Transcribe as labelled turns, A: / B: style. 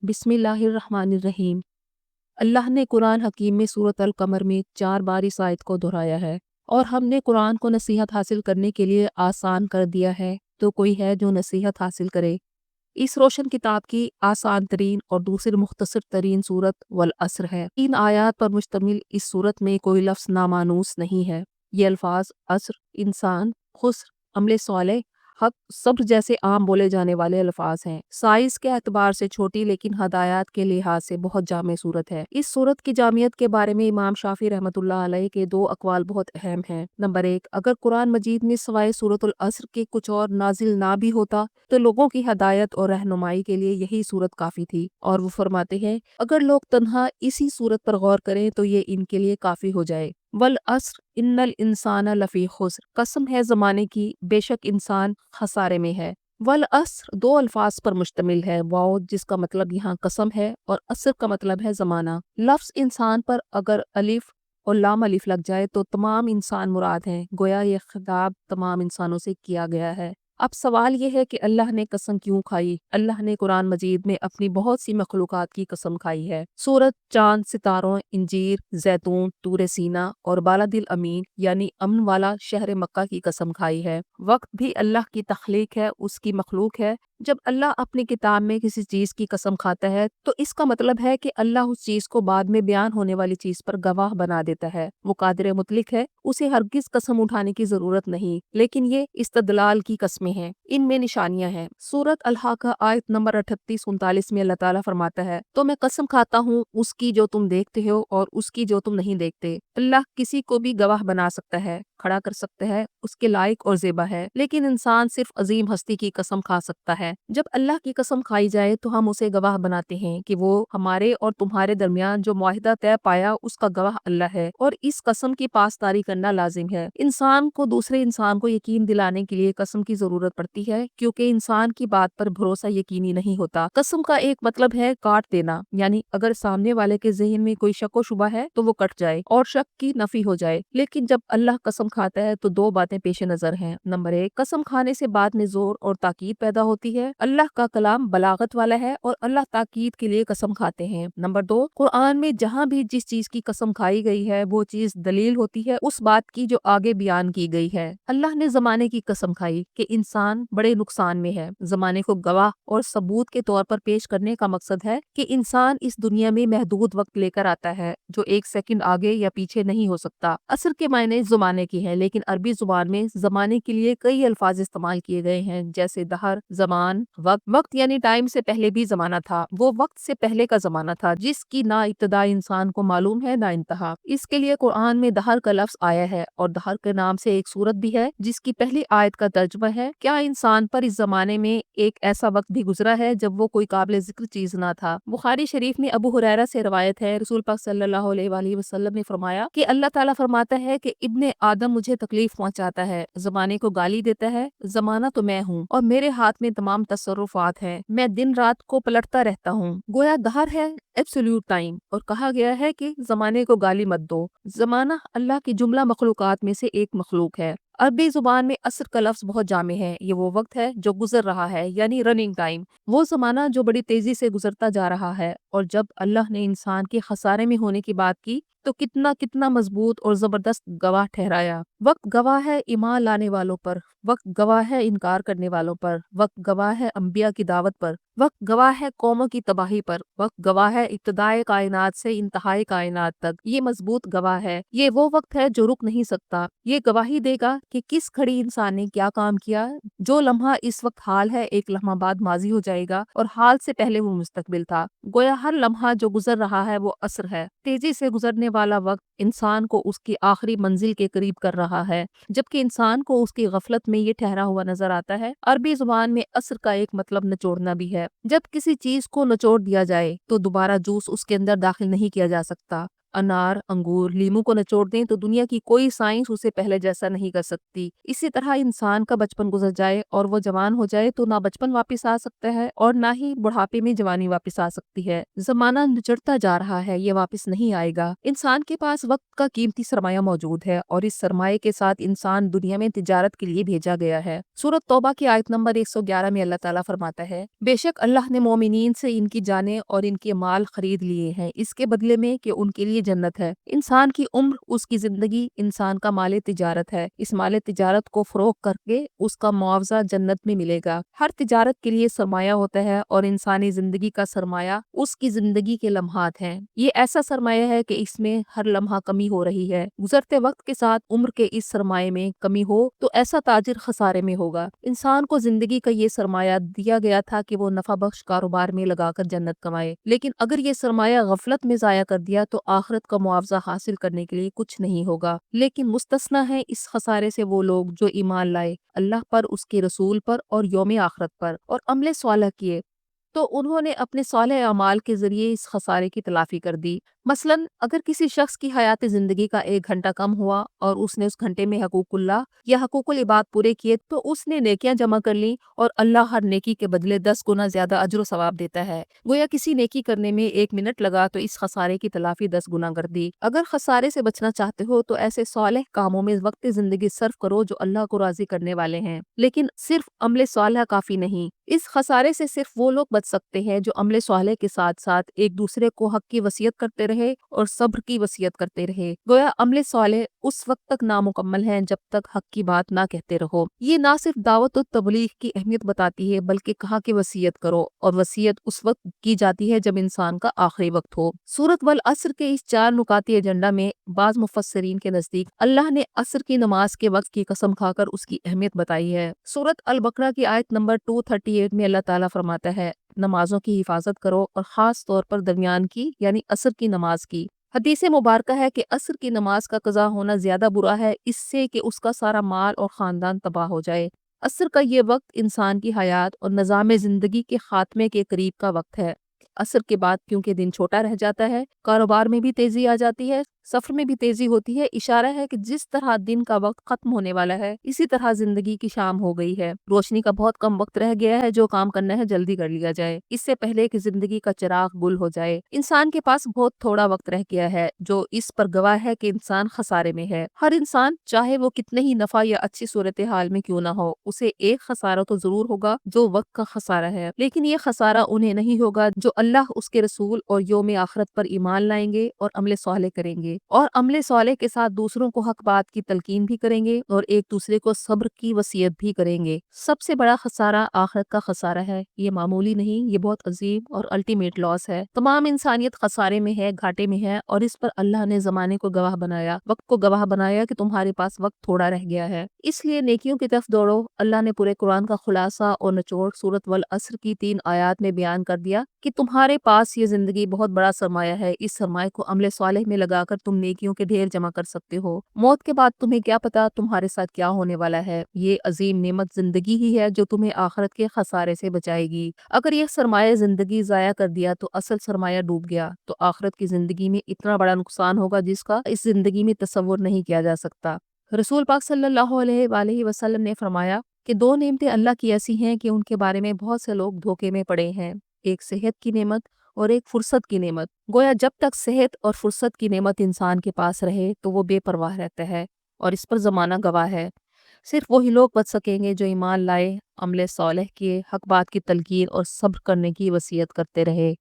A: بسم اللہ الرحمن الرحیم۔ اللہ نے قرآن حکیم میں سورۃ القمر میں 4 بار اس آیت کو دہرایا ہے، اور ہم نے قرآن کو نصیحت حاصل کرنے کے لیے آسان کر دیا ہے، تو کوئی ہے جو نصیحت حاصل کرے۔ اس روشن کتاب کی آسان ترین اور دوسری مختصر ترین صورت والعصر ہے۔ 3 آیات پر مشتمل اس صورت میں کوئی لفظ نامانوس نہیں ہے۔ یہ الفاظ عصر، انسان، خسر، عمل صالح، حق، صبر جیسے عام بولے جانے والے الفاظ ہیں۔ سائز کے اعتبار سے چھوٹی لیکن ہدایات کے لحاظ سے بہت جامع صورت ہے۔ اس صورت کی جامعیت کے بارے میں امام شافعی رحمۃ اللہ علیہ کے 2 اقوال بہت اہم ہیں۔ نمبر 1، اگر قرآن مجید میں سوائے سورۃ العصر کے کچھ اور نازل نہ بھی ہوتا تو لوگوں کی ہدایت اور رہنمائی کے لیے یہی صورت کافی تھی، اور وہ فرماتے ہیں اگر لوگ تنہا اسی صورت پر غور کریں تو یہ ان کے لیے کافی ہو جائے۔ والعصر ان الانسان لفی خسر، قسم ہے زمانے کی، بے شک انسان خسارے میں ہے۔ والعصر 2 الفاظ پر مشتمل ہے، واو جس کا مطلب یہاں قسم ہے اور عصر کا مطلب ہے زمانہ۔ لفظ انسان پر اگر الف اور لام الف لگ جائے تو تمام انسان مراد ہیں، گویا یہ خطاب تمام انسانوں سے کیا گیا ہے۔ اب سوال یہ ہے کہ اللہ نے قسم کیوں کھائی؟ اللہ نے قرآن مجید میں اپنی بہت سی مخلوقات کی قسم کھائی ہے۔ سورج، چاند، ستاروں، انجیر، زیتون، طور سینا اور بالد الامین یعنی امن والا شہر مکہ کی قسم کھائی ہے۔ وقت بھی اللہ کی تخلیق ہے، اس کی مخلوق ہے۔ جب اللہ اپنی کتاب میں کسی چیز کی قسم کھاتا ہے تو اس کا مطلب ہے کہ اللہ اس چیز کو بعد میں بیان ہونے والی چیز پر گواہ بنا دیتا ہے۔ وہ قادر مطلق ہے، اسے ہرگز قسم اٹھانے کی ضرورت نہیں، لیکن یہ استدلال کی قسمیں ہیں، ان میں نشانیاں ہیں۔ سورۃ الحاقہ آیت نمبر 38-39 میں اللہ تعالیٰ فرماتا ہے تو میں قسم کھاتا ہوں اس کی جو تم دیکھتے ہو اور اس کی جو تم نہیں دیکھتے۔ اللہ کسی کو بھی گواہ بنا سکتا ہے، کھڑا کر سکتا ہے، اس کے لائق اور زیبا ہے، لیکن انسان صرف عظیم ہستی کی قسم کھا سکتا ہے۔ جب اللہ کی قسم کھائی جائے تو ہم اسے گواہ بناتے ہیں کہ وہ ہمارے اور تمہارے درمیان جو معاہدہ طے پایا اس کا گواہ اللہ ہے، اور اس قسم کی پاسداری کرنا لازم ہے۔ انسان کو دوسرے انسان کو یقین دلانے کے لیے قسم کی ضرورت پڑتی ہے، کیونکہ انسان کی بات پر بھروسہ یقینی نہیں ہوتا۔ قسم کا ایک مطلب ہے کاٹ دینا، یعنی اگر سامنے والے کے ذہن میں کوئی شک و شبہ ہے تو وہ کٹ جائے اور شک کی نفی ہو جائے۔ لیکن جب اللہ قسم کھاتا ہے تو 2 باتیں پیش نظر ہیں۔ نمبر 1، قسم کھانے سے بات میں زور اور تاکید پیدا ہوتی ہے۔ اللہ کا کلام بلاغت والا ہے اور اللہ تاکید کے لیے قسم کھاتے ہیں۔ نمبر 2، قرآن میں جہاں بھی جس چیز کی قسم کھائی گئی ہے وہ چیز دلیل ہوتی ہے اس بات کی جو آگے بیان کی گئی ہے۔ اللہ نے زمانے کی قسم کھائی کہ انسان بڑے نقصان میں ہے۔ زمانے کو گواہ اور ثبوت کے طور پر پیش کرنے کا مقصد ہے کہ انسان اس دنیا میں محدود وقت لے کر آتا ہے جو 1 سیکنڈ آگے یا پیچھے نہیں ہو سکتا۔ عصر کے معنی زمانے کی ہے، لیکن عربی زبان میں زمانے کے لیے کئی الفاظ استعمال کیے گئے ہیں، جیسے دہر، زمان، وقت۔ وقت یعنی ٹائم سے پہلے بھی زمانہ تھا، وہ وقت سے پہلے کا زمانہ تھا جس کی نہ ابتدا انسان کو معلوم ہے نہ انتہا۔ اس کے لیے قرآن میں دہر کا لفظ آیا ہے، اور دہر کے نام سے ایک سورت بھی ہے جس کی پہلی آیت کا ترجمہ ہے کیا انسان پر اس زمانے میں ایک ایسا وقت بھی گزرا ہے جب وہ کوئی قابل ذکر چیز نہ تھا۔ بخاری شریف میں ابو ہریرہ سے روایت ہے، رسول پاک صلی اللہ علیہ وآلہ وسلم نے فرمایا کہ اللہ تعالیٰ فرماتا ہے کہ ابن آدم مجھے تکلیف پہنچاتا ہے، زمانے کو گالی دیتا ہے، زمانہ تو میں ہوں اور میرے ہاتھ میں تمام تصرفات ہیں، میں دن رات کو پلٹتا رہتا ہوں۔ گویا دہر ہے ایبسولوٹ ٹائم، اور کہا گیا ہے کہ زمانے کو گالی مت دو۔ زمانہ اللہ کی جملہ مخلوقات میں سے ایک مخلوق ہے۔ عربی زبان میں عصر کا لفظ بہت جامع ہے، یہ وہ وقت ہے جو گزر رہا ہے، یعنی رننگ ٹائم، وہ زمانہ جو بڑی تیزی سے گزرتا جا رہا ہے۔ اور جب اللہ نے انسان کے خسارے میں ہونے کی بات کی تو کتنا مضبوط اور زبردست گواہ ٹھہرایا۔ وقت گواہ ہے ایمان لانے والوں پر، وقت گواہ ہے انکار کرنے والوں پر، وقت گواہ ہے انبیاء کی دعوت پر، وقت گواہ ہے قوموں کی تباہی پر، وقت گواہ ہے ابتدائے کائنات سے انتہائی کائنات تک، یہ مضبوط گواہ ہے۔ یہ وہ وقت ہے جو رک نہیں سکتا، یہ گواہی دے گا کہ کس کھڑی انسان نے کیا کام کیا۔ جو لمحہ اس وقت حال ہے ایک لمحہ بعد ماضی ہو جائے گا، اور حال سے پہلے وہ مستقبل تھا۔ گویا ہر لمحہ جو گزر رہا ہے وہ عصر ہے۔ تیزی سے گزرنے والا وقت انسان کو اس کی آخری منزل کے قریب کر رہا ہے، جبکہ انسان کو اس کی غفلت میں یہ ٹھہرا ہوا نظر آتا ہے۔ عربی زبان میں عصر کا ایک مطلب نچوڑنا بھی ہے۔ جب کسی چیز کو نچوڑ دیا جائے تو دوبارہ جوس اس کے اندر داخل نہیں کیا جا سکتا۔ انار، انگور، لیمو کو نچوڑ دیں تو دنیا کی کوئی سائنس اسے پہلے جیسا نہیں کر سکتی۔ اسی طرح انسان کا بچپن گزر جائے اور وہ جوان ہو جائے تو نہ بچپن واپس آ سکتا ہے اور نہ ہی بڑھاپے میں جوانی واپس آ سکتی ہے۔ زمانہ نچڑتا جا رہا ہے، یہ واپس نہیں آئے گا۔ انسان کے پاس وقت کا قیمتی سرمایہ موجود ہے اور اس سرمایہ کے ساتھ انسان دنیا میں تجارت کے لیے بھیجا گیا ہے۔ سورۃ توبہ کی آیت نمبر 111 میں اللہ تعالیٰ فرماتا ہے، بے شک اللہ نے مومنین سے ان کی جانیں اور ان کے مال خرید لیے ہیں اس کے بدلے میں کہ ان کے لیے جنت ہے۔ انسان کی عمر، اس کی زندگی انسان کا مال تجارت ہے۔ اس مال تجارت کو فروخت کر کے اس کا معاوضہ جنت میں ملے گا۔ ہر تجارت کے لیے سرمایہ ہوتا ہے اور انسانی زندگی کا سرمایہ اس کی زندگی کے لمحات ہیں۔ یہ ایسا سرمایہ ہے کہ اس میں ہر لمحہ کمی ہو رہی ہے۔ گزرتے وقت کے ساتھ عمر کے اس سرمایہ میں کمی ہو تو ایسا تاجر خسارے میں ہوگا۔ انسان کو زندگی کا یہ سرمایہ دیا گیا تھا کہ وہ نفع بخش کاروبار میں لگا کر جنت کمائے، لیکن اگر یہ سرمایہ غفلت میں ضائع کر دیا تو آخرت کا معاوضہ حاصل کرنے کے لیے کچھ نہیں ہوگا۔ لیکن مستثنیٰ ہے اس خسارے سے وہ لوگ جو ایمان لائے اللہ پر، اس کے رسول پر اور یوم آخرت پر، اور عمل صالح کیے تو انہوں نے اپنے صالح اعمال کے ذریعے اس خسارے کی تلافی کر دی۔ مثلاً اگر کسی شخص کی حیات زندگی کا 1 گھنٹہ کم ہوا اور اس نے اس گھنٹے میں حقوق اللہ یا حقوق العباد پورے کیے تو اس نے نیکیاں جمع کر لیں اور اللہ ہر نیکی کے بدلے 10 گنا زیادہ اجر و ثواب دیتا ہے۔ گویا کسی نیکی کرنے میں 1 منٹ لگا تو اس خسارے کی تلافی 10 گنا کر دی۔ اگر خسارے سے بچنا چاہتے ہو تو ایسے صالح کاموں میں وقت زندگی صرف کرو جو اللہ کو راضی کرنے والے ہیں، لیکن صرف عمل صالح کافی نہیں۔ اس خسارے سے صرف وہ لوگ بچ سکتے ہیں جو عمل صالح کے ساتھ ساتھ ایک دوسرے کو حق کی وصیت کرتے رہے اور صبر کی وصیت کرتے رہے۔ گویا عمل صالح اس وقت تک نامکمل ہیں جب تک حق کی بات نہ کہتے رہو۔ یہ نہ صرف دعوت و تبلیغ کی اہمیت بتاتی ہے بلکہ کہا کہ وصیت کرو، اور وصیت اس وقت کی جاتی ہے جب انسان کا آخری وقت ہو۔ سورۃ والعصر کے اس 4 نکاتی ایجنڈا میں بعض مفسرین کے نزدیک اللہ نے عصر کی نماز کے وقت کی قسم کھا کر اس کی اہمیت بتائی ہے۔ سورۃ البقرہ کی آیت نمبر 238 میں اللہ تعالیٰ فرماتا ہے، نمازوں کی حفاظت کرو اور خاص طور پر درمیان کی یعنی عصر کی نماز کی۔ حدیث مبارکہ ہے کہ عصر کی نماز کا قضا ہونا زیادہ برا ہے اس سے کہ اس کا سارا مال اور خاندان تباہ ہو جائے۔ عصر کا یہ وقت انسان کی حیات اور نظام زندگی کے خاتمے کے قریب کا وقت ہے۔ عصر کے بعد کیونکہ دن چھوٹا رہ جاتا ہے، کاروبار میں بھی تیزی آ جاتی ہے، سفر میں بھی تیزی ہوتی ہے، اشارہ ہے کہ جس طرح دن کا وقت ختم ہونے والا ہے اسی طرح زندگی کی شام ہو گئی ہے۔ روشنی کا بہت کم وقت رہ گیا ہے، جو کام کرنا ہے جلدی کر لیا جائے اس سے پہلے کہ زندگی کا چراغ گل ہو جائے۔ انسان کے پاس بہت تھوڑا وقت رہ گیا ہے جو اس پر گواہ ہے کہ انسان خسارے میں ہے۔ ہر انسان چاہے وہ کتنے ہی نفع یا اچھی صورتحال میں کیوں نہ ہو، اسے ایک خسارہ تو ضرور ہوگا جو وقت کا خسارہ ہے، لیکن یہ خسارہ انہیں نہیں ہوگا جو اللہ، اس کے رسول اور یوم آخرت پر ایمان لائیں گے اور عمل صالح کریں گے، اور عمل صالح کے ساتھ دوسروں کو حق بات کی تلقین بھی کریں گے اور ایک دوسرے کو صبر کی وصیت بھی کریں گے۔ سب سے بڑا خسارہ آخرت کا خسارہ ہے، یہ معمولی نہیں، یہ بہت عظیم اور الٹیمیٹ لاس ہے۔ تمام انسانیت خسارے میں ہے، گھاٹے میں ہے، اور اس پر اللہ نے زمانے کو گواہ بنایا، وقت کو گواہ بنایا کہ تمہارے پاس وقت تھوڑا رہ گیا ہے، اس لیے نیکیوں کی طرف دوڑو۔ اللہ نے پورے قرآن کا خلاصہ اور نچوڑ سورۃ والعصر کی 3 آیات میں بیان کر دیا کہ تمہارے پاس یہ زندگی بہت بڑا سرمایہ ہے، اس سرمایہ کو عمل صالح میں لگا کر تم نیکیوں کے ڈھیر جمع کر سکتے ہو۔ موت کے بعد تمہیں کیا پتا تمہارے ساتھ کیا ہونے والا ہے، یہ عظیم نعمت زندگی ہی ہے جو تمہیں آخرت کے خسارے سے بچائے گی۔ اگر یہ سرمایہ زندگی ضائع کر دیا تو اصل سرمایہ ڈوب گیا، تو آخرت کی زندگی میں اتنا بڑا نقصان ہوگا جس کا اس زندگی میں تصور نہیں کیا جا سکتا۔ رسول پاک صلی اللہ علیہ وآلہ وسلم نے فرمایا کہ 2 نعمتیں اللہ کی ایسی ہیں کہ ان کے بارے میں بہت سے لوگ دھوکے میں پڑے ہیں، ایک صحت کی نعمت اور ایک فرصت کی نعمت۔ گویا جب تک صحت اور فرصت کی نعمت انسان کے پاس رہے تو وہ بے پرواہ رہتا ہے، اور اس پر زمانہ گواہ ہے۔ صرف وہی لوگ بچ سکیں گے جو ایمان لائے، عمل صالح کیے، حق بات کی تلقین اور صبر کرنے کی وصیت کرتے رہے۔